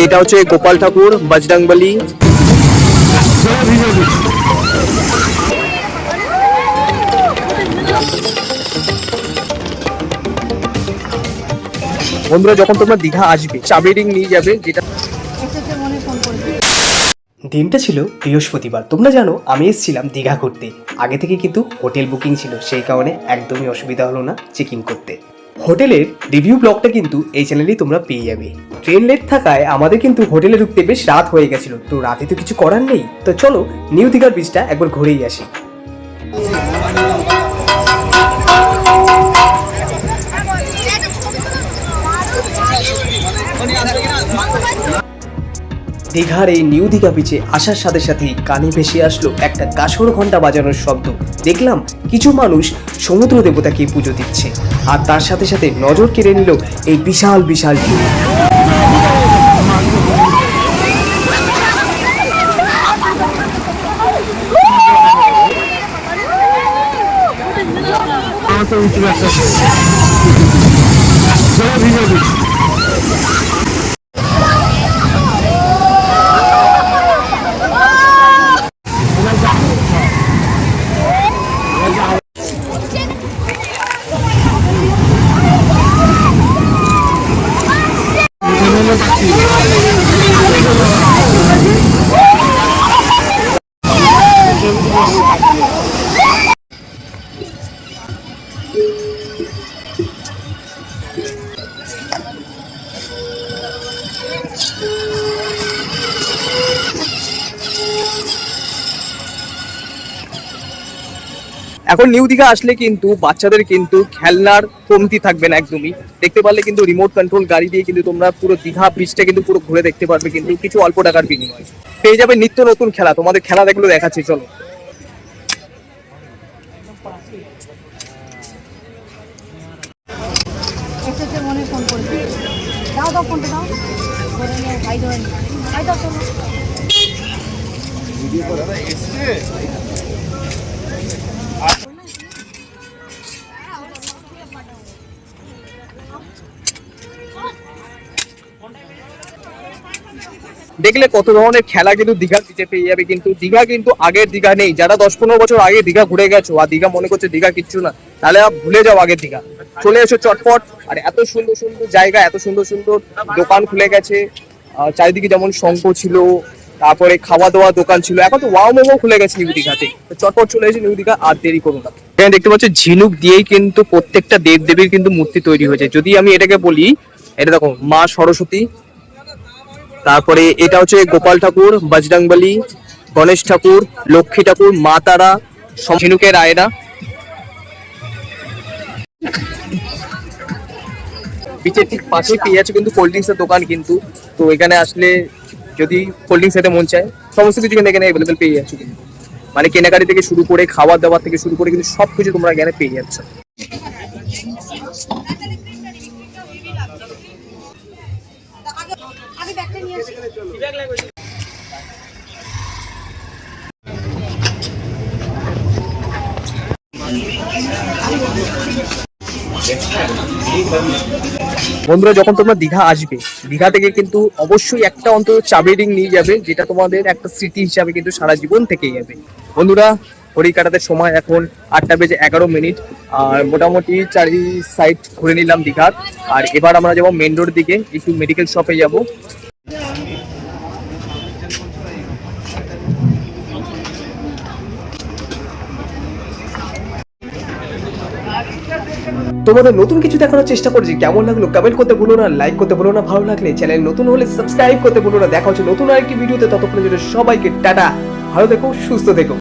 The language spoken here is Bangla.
এটা হচ্ছে গোপাল ঠাকুর, বজরংবলী। বন্ধুরা যখন তোমরা দীঘা আসবে চাবি রিং নিয়ে যাবে, যেটা দিনটা ছিল বৃহস্পতিবার। তোমরা জানো আমি এসেছিলাম দীঘা ঘুরতে। আগে থেকে কিন্তু হোটেল বুকিং ছিল, সেই কারণে একদমই অসুবিধা হলো না চেকিং করতে। হোটেলের রিভিউ ব্লগটা কিন্তু এই চ্যানেলেই তোমরা পেয়ে যাবে। ট্রেন লেট থাকায় আমাদের কিন্তু হোটেলে ঢুকতে বেশ রাত হয়ে গেছিল, তো রাতে তো কিছু করার নেই, তো চলো নিউ দীঘার বিচটা একবার ঘুরেই আসি। দীঘার এই নিউ দীঘা বিচে আসার সাথে সাথেই কানে ভেসে আসলো একটা কাসর ঘন্টা বাজানোর শব্দ। দেখলাম কিছু মানুষ সমুদ্র দেবতাকে পুজো দিচ্ছে, আর তার সাথে সাথে নজর কেড়ে নিল এই বিশাল বিশাল ঢেউ। এখন নিউ দীঘা আসলে কিন্তু বাচ্চাদের কিন্তু খেলনার কমতি থাকবে না একদমই। দেখতে পারলে কিন্তু রিমোট কন্ট্রোল গাড়ি দিয়ে কিন্তু তোমরা পুরো দীঘা বিচটা কিন্তু পুরো ঘুরে দেখতে পারবে, কিন্তু কিছু অল্প টাকার বিনিময়ে পেয়ে যাবে নিত্য নতুন খেলা। তোমাদের খেলা দেখলে দেখাচ্ছি, চলো। দেখলে কত ধরনের খেলা কিন্তু দীঘার বিচে পেয়ে যাবে। কিন্তু দীঘা কিন্তু আগের দীঘা নেই। যারা 10-15 বছর আগে দীঘা ঘুরে গেছো আর দীঘা মনে করছে দীঘা কিচ্ছু না, তাহলে ভুলে যাও আগের দীঘা, চলে এসো চটপট। আর এত সুন্দর সুন্দর জায়গা, এত সুন্দর সুন্দর দোকান খুলে গেছে চারিদিকে, যেমন শঙ্খ ছিল, তারপরে খাওয়া দাওয়া দোকান ছিল, এখন তো ওয়াও মোমো খুলে গেছে নিউ দীঘাতে। চটপট চলে এসে নিউ দীঘা, আর দেরি করো না। এখানে দেখতে পাচ্ছ ঝিনুক দিয়েই কিন্তু প্রত্যেকটা দেব দেবীর কিন্তু মূর্তি তৈরি হয়েছে। যদি আমি এটাকে বলি, এটা দেখো মা সরস্বতী, তারপরে এটা হচ্ছে গোপাল ঠাকুর, বজরংবলী, গণেশ ঠাকুর, লক্ষ্মী ঠাকুর, মা তারা, ঝিনুকের আয়না। বিচের ঠিক পাশে পেয়ে আছে কিন্তু কোল্ড ড্রিঙ্কস এর দোকান কিন্তু। তো এখানে আসলে যদি কোল্ড ড্রিঙ্কস খেতে মন চায়, সমস্ত কিছু কিন্তু এখানে অ্যাভেলেবেল পেয়ে যাচ্ছে কিন্তু। মানে কেনাকাটি থেকে শুরু করে খাওয়া দাওয়া থেকে শুরু করে কিন্তু সবকিছু তোমরা এখানে পেয়ে যাচ্ছ। বন্ধুরা যখন তোমরা দীঘা আসবে, দীঘা থেকে কিন্তু অবশ্যই একটা অন্তত চাবি রিং নিয়ে যাবে, যেটা তোমাদের একটা স্মৃতি হিসাবে কিন্তু সারা জীবন থেকেই যাবে। বন্ধুরা ঘড়ি কাটাতে সময় এখন 8:11। আর মোটামুটি চারি সাইড ঘুরে নিলাম দীঘার। আর এবার আমরা যাবো মেন রোড দিকে, একটু মেডিকেল শপে যাব। তোমাদের নতুন কিছু দেখানোর চেষ্টা করছি, কেমন লাগলো কমেন্ট করতে ভুলো না, লাইক করতে ভুলো না, ভালো লাগলে চ্যানেল নতুন হলে সাবস্ক্রাইব করতে ভুলো না। দেখা হচ্ছে নতুন আরেকটি ভিডিওতে, ততক্ষণের জন্য সবাইকে টাটা, ভালো থেকো, সুস্থ থেকো।